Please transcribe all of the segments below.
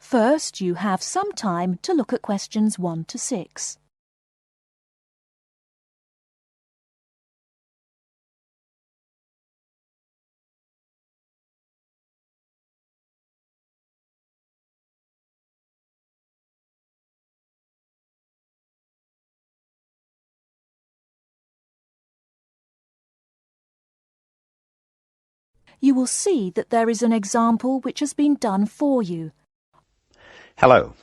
First, you have some time to look at questions 1 to 6. You will see that there is an example which has been done for you. Hello,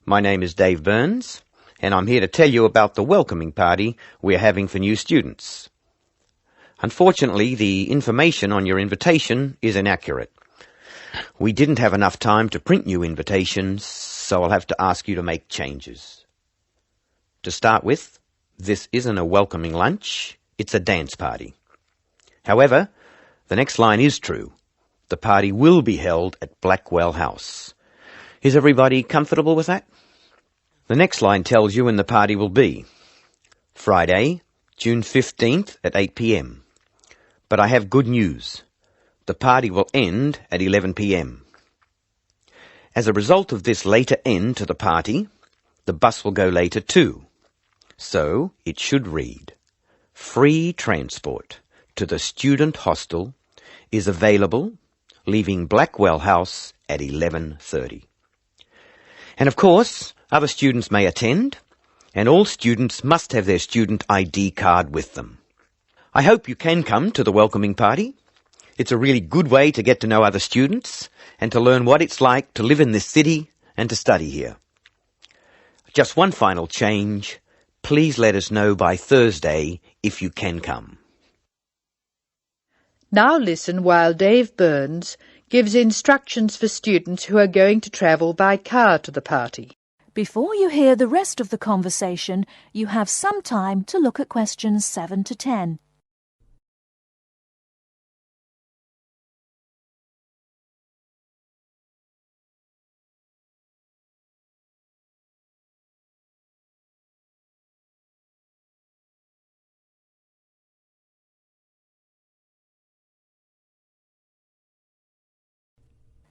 my name is Dave Burns, and I'm here to tell you about the welcoming party we're having for new students. Unfortunately, the information on your invitation is inaccurate. We didn't have enough time to print new invitations, so I'll have to ask you to make changes. To start with, this isn't a welcoming lunch, it's a dance party. However, the next line is true. The party will be held at Blackwell House. Is everybody comfortable with that? The next line tells you when the party will be. Friday, June 15th at 8 p.m. But I have good news. The party will end at 11 p.m. As a result of this later end to the party, the bus will go later too. So it should read, free transport to the student hostel is available, leaving Blackwell House at 11:30. And of course, other students may attend, and all students must have their student ID card with them. I hope you can come to the welcoming party. It's a really good way to get to know other students and to learn what it's like to live in this city and to study here. Just one final change. Please let us know by Thursday if you can come. Now listen while Dave Burns gives instructions for students who are going to travel by car to the party. Before you hear the rest of the conversation, you have some time to look at questions 7 to 10.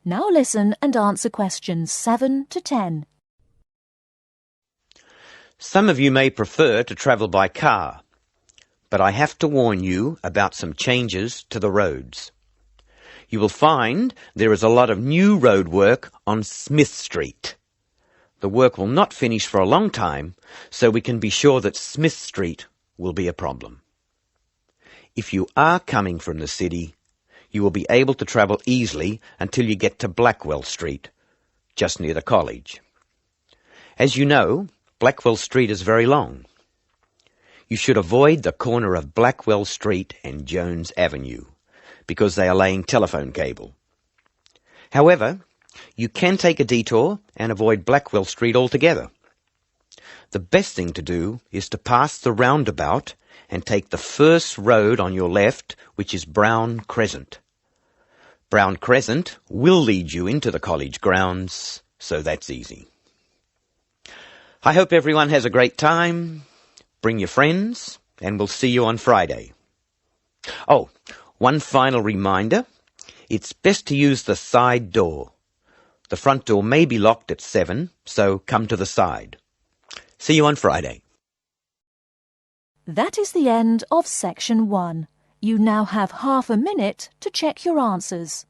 Now listen and answer questions 7 to 10. Some of you may prefer to travel by car, but I have to warn you about some changes to the roads. You will find there is a lot of new road work on Smith Street. The work will not finish for a long time, so we can be sure that Smith Street will be a problem. If you are coming from the city, you will be able to travel easily until you get to Blackwell Street, just near the college. As you know, Blackwell Street is very long. You should avoid the corner of Blackwell Street and Jones Avenue, because they are laying telephone cable. However, you can take a detour and avoid Blackwell Street altogether. The best thing to do is to pass the roundabout and take the first road on your left, which is Brown Crescent. Brown Crescent will lead you into the college grounds, so that's easy. I hope everyone has a great time. Bring your friends, and we'll see you on Friday. Oh, one final reminder. It's best to use the side door. The front door may be locked at 7, so come to the side. See you on Friday. That is the end of section 1. You now have half a minute to check your answers.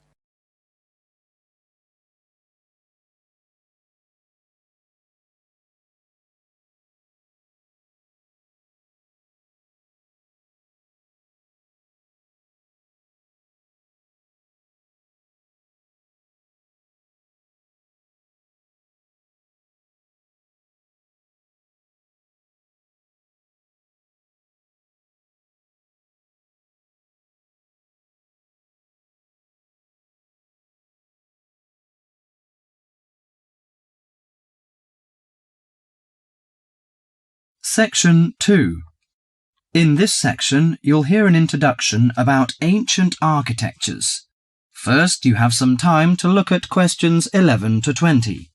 Section 2. In this section, you'll hear an introduction about ancient architectures. First, you have some time to look at questions 11 to 20.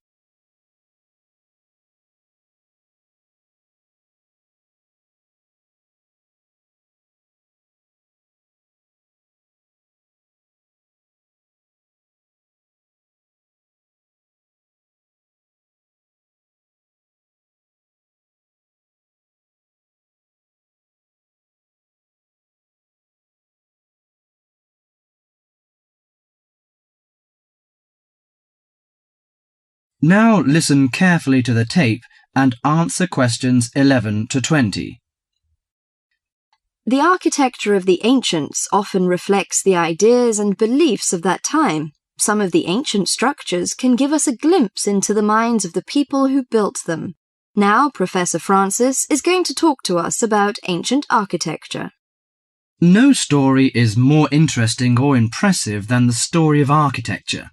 Now listen carefully to the tape and answer questions 11 to 20. The architecture of the ancients often reflects the ideas and beliefs of that time. Some of the ancient structures can give us a glimpse into the minds of the people who built them. Now, Professor Francis is going to talk to us about ancient architecture. No story is more interesting or impressive than the story of architecture,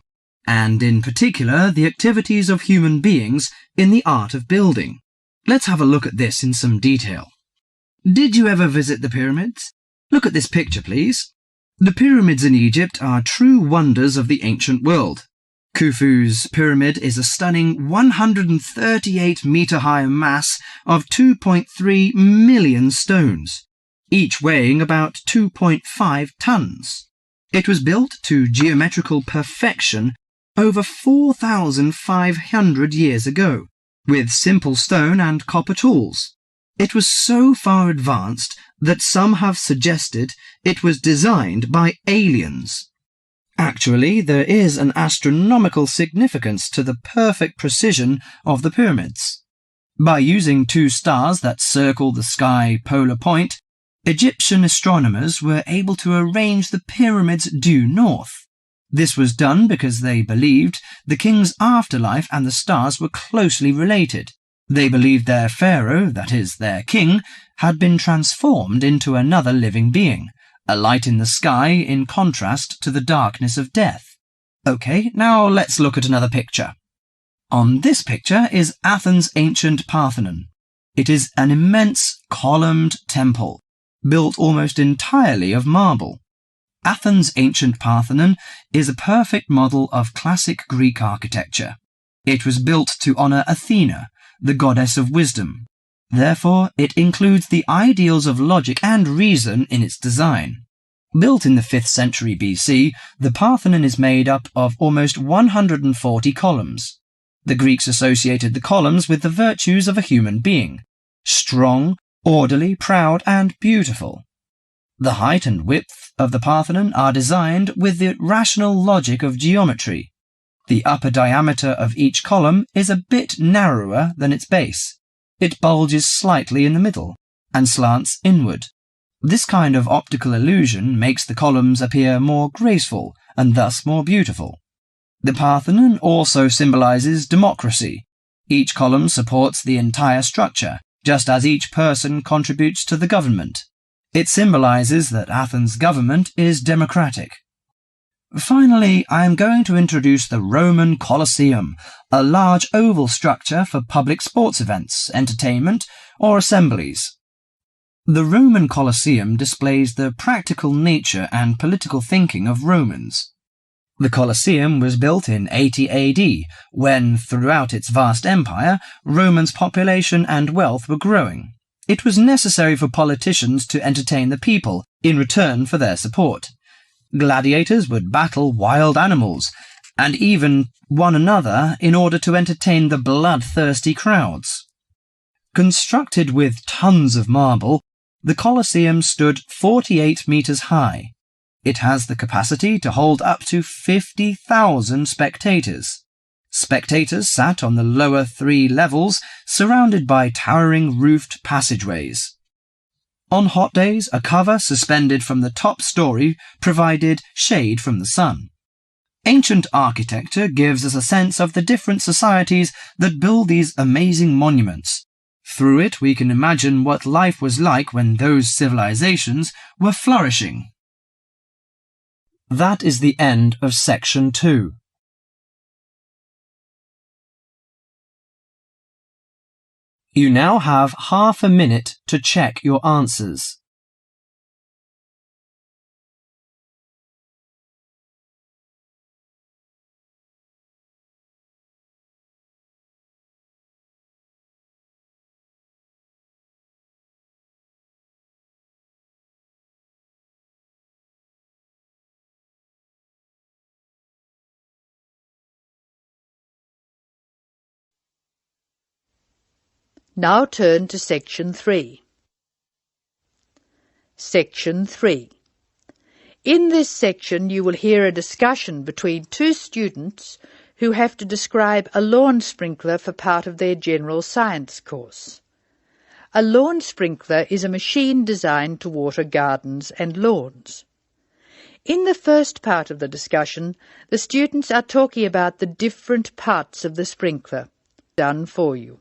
and in particular the activities of human beings in the art of building. Let's have a look at this in some detail. Did you ever visit the pyramids? Look at this picture, please. The pyramids in Egypt are true wonders of the ancient world. Khufu's pyramid is a stunning 138-metre-high mass of 2.3 million stones, each weighing about 2.5 tons. It was built to geometrical perfection over 4,500 years ago, with simple stone and copper tools. It was so far advanced that some have suggested it was designed by aliens. Actually, there is an astronomical significance to the perfect precision of the pyramids. By using two stars that circle the sky polar point, Egyptian astronomers were able to arrange the pyramids due north. This was done because they believed the king's afterlife and the stars were closely related. They believed their pharaoh, that is, their king, had been transformed into another living being, a light in the sky in contrast to the darkness of death. OK, now let's look at another picture. On this picture is Athens' ancient Parthenon. It is an immense columned temple, built almost entirely of marble. Athens' ancient Parthenon is a perfect model of classic Greek architecture. It was built to honour Athena, the goddess of wisdom. Therefore, it includes the ideals of logic and reason in its design. Built in the 5th century BC, the Parthenon is made up of almost 140 columns. The Greeks associated the columns with the virtues of a human being: strong, orderly, proud, and beautiful. The height and width of the Parthenon are designed with the rational logic of geometry. The upper diameter of each column is a bit narrower than its base. It bulges slightly in the middle and slants inward. This kind of optical illusion makes the columns appear more graceful and thus more beautiful. The Parthenon also symbolizes democracy. Each column supports the entire structure, just as each person contributes to the government. It symbolizes that Athens' government is democratic. Finally, I am going to introduce the Roman Colosseum, a large oval structure for public sports events, entertainment, or assemblies. The Roman Colosseum displays the practical nature and political thinking of Romans. The Colosseum was built in 80 AD, when, throughout its vast empire, Romans' population and wealth were growing. It was necessary for politicians to entertain the people in return for their support. Gladiators would battle wild animals, and even one another in order to entertain the bloodthirsty crowds. Constructed with tons of marble, the Colosseum stood 48 metres high. It has the capacity to hold up to 50,000 spectators. Spectators sat on the lower 3 levels, surrounded by towering roofed passageways. On hot days, a cover suspended from the top story provided shade from the sun. Ancient architecture gives us a sense of the different societies that build these amazing monuments. Through it, we can imagine what life was like when those civilizations were flourishing. That is the end of section 2. You now have half a minute to check your answers. Now turn to Section 3. Section 3. In this section you will hear a discussion between two students who have to describe a lawn sprinkler for part of their general science course. A lawn sprinkler is a machine designed to water gardens and lawns. In the first part of the discussion, the students are talking about the different parts of the sprinkler. Done for you.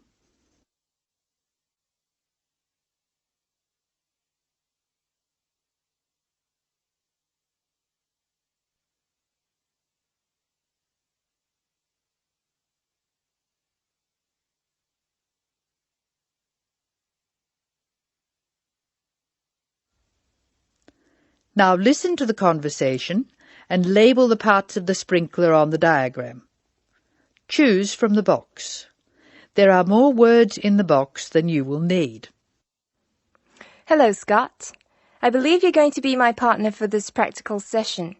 Now listen to the conversation and label the parts of the sprinkler on the diagram. Choose from the box. There are more words in the box than you will need. Hello, Scott. I believe you're going to be my partner for this practical session.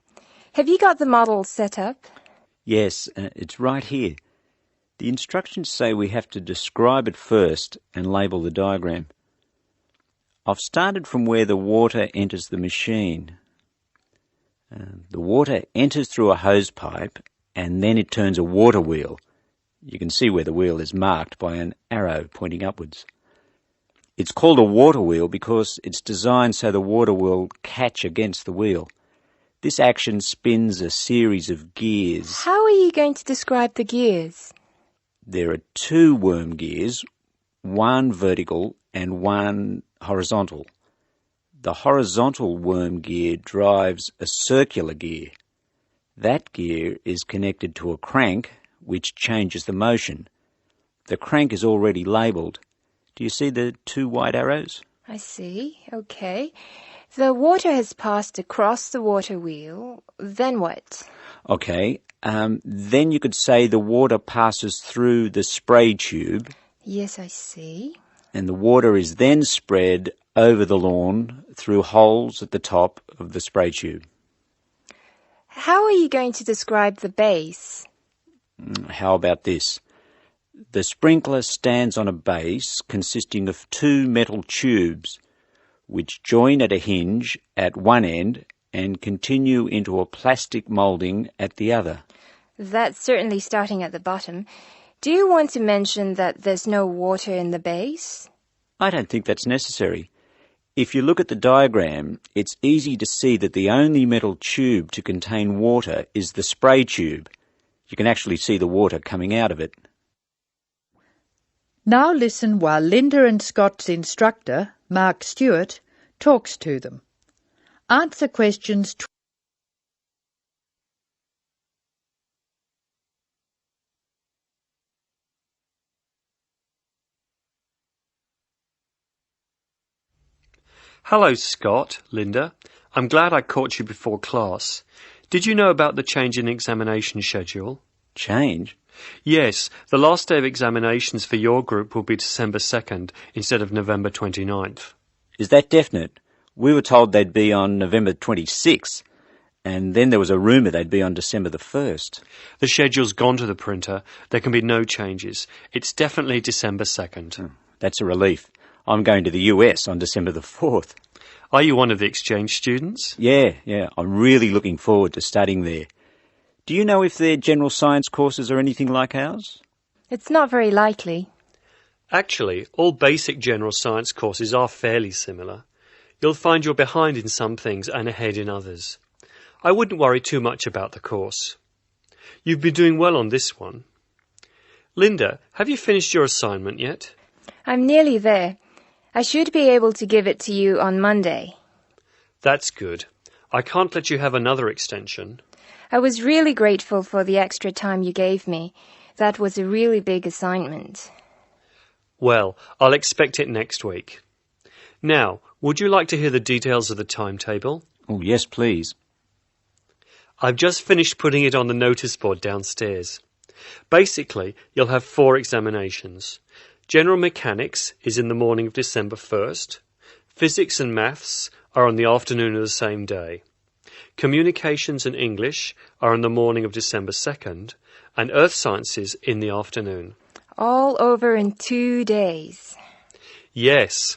Have you got the model set up? Yes, it's right here. The instructions say we have to describe it first and label the diagram. I've started from where the water enters the machine. The water enters through a hose pipe and then it turns a water wheel. You can see where the wheel is marked by an arrow pointing upwards. It's called a water wheel because it's designed so the water will catch against the wheel. This action spins a series of gears. How are you going to describe the gears? There are 2 worm gears, one vertical and one horizontal. The horizontal worm gear drives a circular gear. That gear is connected to a crank which changes the motion. The crank is already labelled. Do you see the 2 white arrows? I see. Okay. The water has passed across the water wheel. Then what? Okay. Then you could say the water passes through the spray tube. Yes, I see. And the water is then spread over the lawn through holes at the top of the spray tube. How are you going to describe the base? How about this? The sprinkler stands on a base consisting of 2 metal tubes which join at a hinge at one end and continue into a plastic moulding at the other. That's certainly starting at the bottom. Do you want to mention that there's no water in the base? I don't think that's necessary. If you look at the diagram, it's easy to see that the only metal tube to contain water is the spray tube. You can actually see the water coming out of it. Now listen while Linda and Scott's instructor, Mark Stewart, talks to them. Answer questions. Hello, Scott, Linda. I'm glad I caught you before class. Did you know about the change in examination schedule? Change? Yes, the last day of examinations for your group will be December 2nd instead of November 29th. Is that definite? We were told they'd be on November 26th, and then there was a rumour they'd be on December the 1st. The schedule's gone to the printer. There can be no changes. It's definitely December 2nd. That's a relief. I'm going to the US on December the 4th. Are you one of the exchange students? Yeah. I'm really looking forward to studying there. Do you know if their general science courses are anything like ours? It's not very likely. Actually, all basic general science courses are fairly similar. You'll find you're behind in some things and ahead in others. I wouldn't worry too much about the course. You've been doing well on this one. Linda, have you finished your assignment yet? I'm nearly there. I should be able to give it to you on Monday. That's good. I can't let you have another extension. I was really grateful for the extra time you gave me. That was a really big assignment. Well, I'll expect it next week. Now, would you like to hear the details of the timetable? Oh, yes, please. I've just finished putting it on the notice board downstairs. Basically, you'll have 4 examinations. General Mechanics is in the morning of December 1st. Physics and Maths are on the afternoon of the same day. Communications and English are on the morning of December 2nd, and Earth Sciences in the afternoon. All over in 2 days. Yes.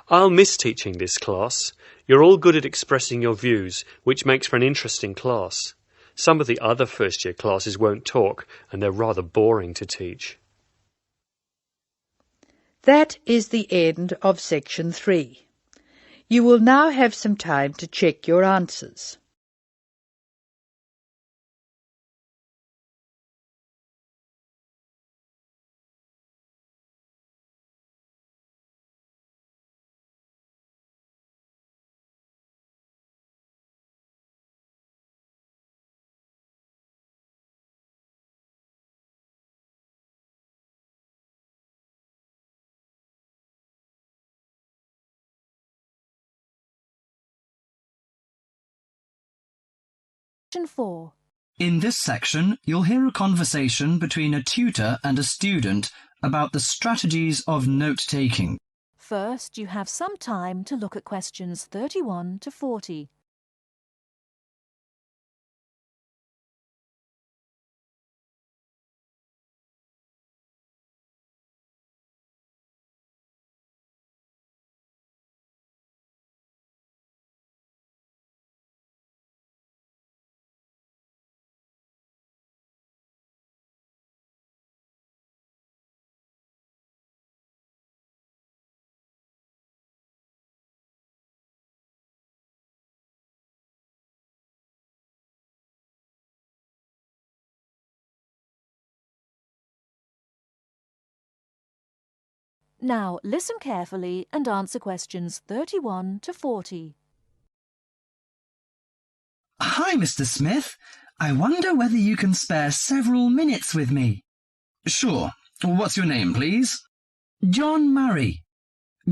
I'll miss teaching this class. You're all good at expressing your views, which makes for an interesting class. Some of the other first-year classes won't talk, and they're rather boring to teach. That is the end of section 3. You will now have some time to check your answers. Section 4. In this section, you'll hear a conversation between a tutor and a student about the strategies of note-taking. First, you have some time to look at questions 31 to 40. Now, listen carefully and answer questions 31 to 40. Hi, Mr. Smith. I wonder whether you can spare several minutes with me. Sure. What's your name, please? John Murray.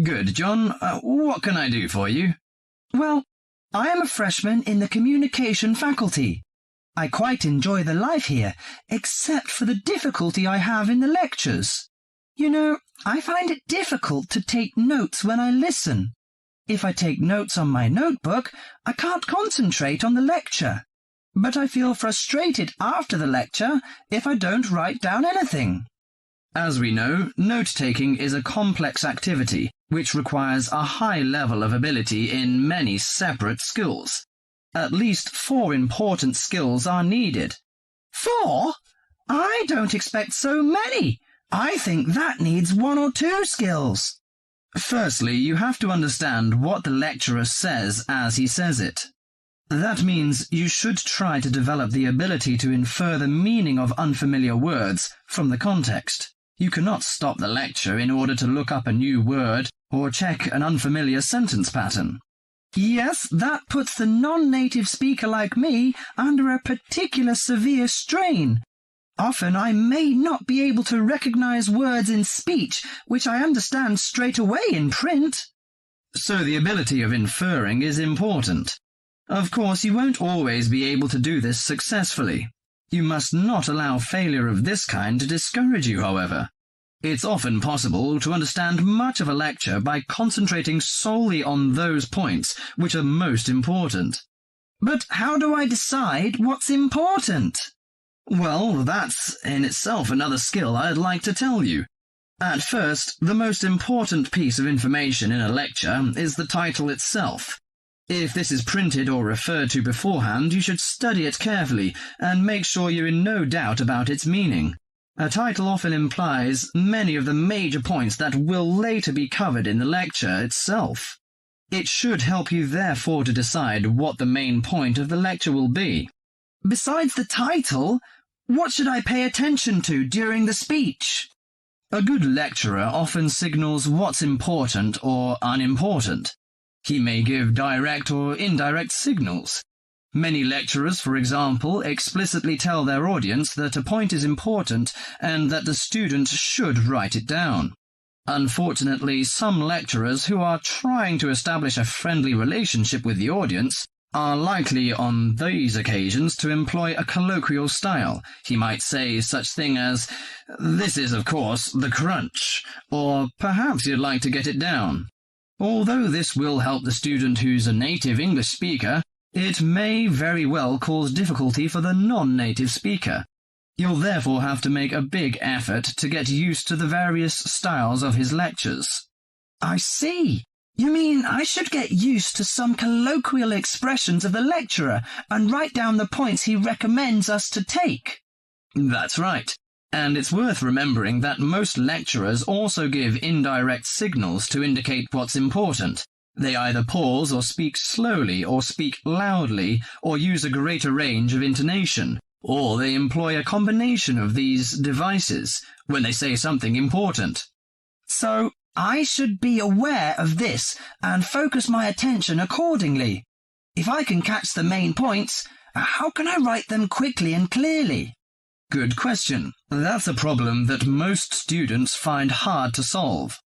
Good, John. What can I do for you? Well, I am a freshman in the communication faculty. I quite enjoy the life here, except for the difficulty I have in the lectures. You know, I find it difficult to take notes when I listen. If I take notes on my notebook, I can't concentrate on the lecture. But I feel frustrated after the lecture if I don't write down anything. As we know, note-taking is a complex activity which requires a high level of ability in many separate skills. At least 4 important skills are needed. 4? I don't expect so many. I think that needs 1 or 2 skills. Firstly, you have to understand what the lecturer says as he says it. That means you should try to develop the ability to infer the meaning of unfamiliar words from the context. You cannot stop the lecture in order to look up a new word or check an unfamiliar sentence pattern. Yes, that puts the non-native speaker like me under a particular severe strain. Often I may not be able to recognize words in speech which I understand straight away in print. So the ability of inferring is important. Of course, you won't always be able to do this successfully. You must not allow failure of this kind to discourage you, however. It's often possible to understand much of a lecture by concentrating solely on those points which are most important. But how do I decide what's important? Well, that's in itself another skill I'd like to tell you. At first, the most important piece of information in a lecture is the title itself. If this is printed or referred to beforehand, you should study it carefully and make sure you're in no doubt about its meaning. A title often implies many of the major points that will later be covered in the lecture itself. It should help you therefore to decide what the main point of the lecture will be. Besides the title, what should I pay attention to during the speech? A good lecturer often signals what's important or unimportant. He may give direct or indirect signals. Many lecturers, for example, explicitly tell their audience that a point is important and that the student should write it down. Unfortunately, some lecturers who are trying to establish a friendly relationship with the audience are likely on these occasions to employ a colloquial style. He might say such thing as, "This is, of course, the crunch," or "Perhaps you'd like to get it down." Although this will help the student who's a native English speaker, it may very well cause difficulty for the non-native speaker. You'll therefore have to make a big effort to get used to the various styles of his lectures. I see. You mean I should get used to some colloquial expressions of the lecturer and write down the points he recommends us to take? That's right. And it's worth remembering that most lecturers also give indirect signals to indicate what's important. They either pause or speak slowly or speak loudly or use a greater range of intonation, or they employ a combination of these devices when they say something important. So, I should be aware of this and focus my attention accordingly. If I can catch the main points, how can I write them quickly and clearly? Good question. That's a problem that most students find hard to solve.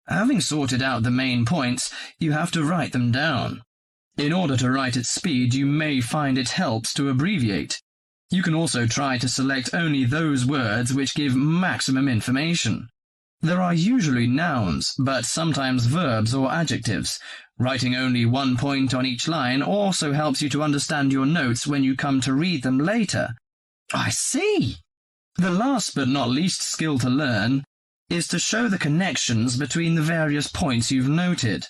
Having sorted out the main points, you have to write them down. In order to write at speed, you may find it helps to abbreviate. You can also try to select only those words which give maximum information. There are usually nouns, but sometimes verbs or adjectives. Writing only one point on each line also helps you to understand your notes when you come to read them later. I see. The last but not least skill to learn is to show the connections between the various points you've noted.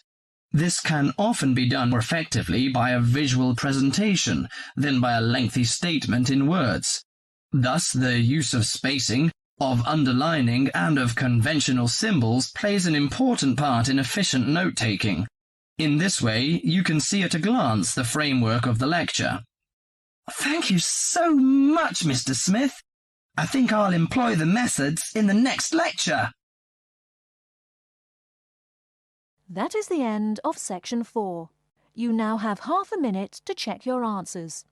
This can often be done more effectively by a visual presentation than by a lengthy statement in words. Thus, the use of spacing, of underlining, and of conventional symbols plays an important part in efficient note-taking. In this way, you can see at a glance the framework of the lecture. Thank you so much, Mr. Smith. I think I'll employ the methods in the next lecture. That is the end of section 4. You now have half a minute to check your answers.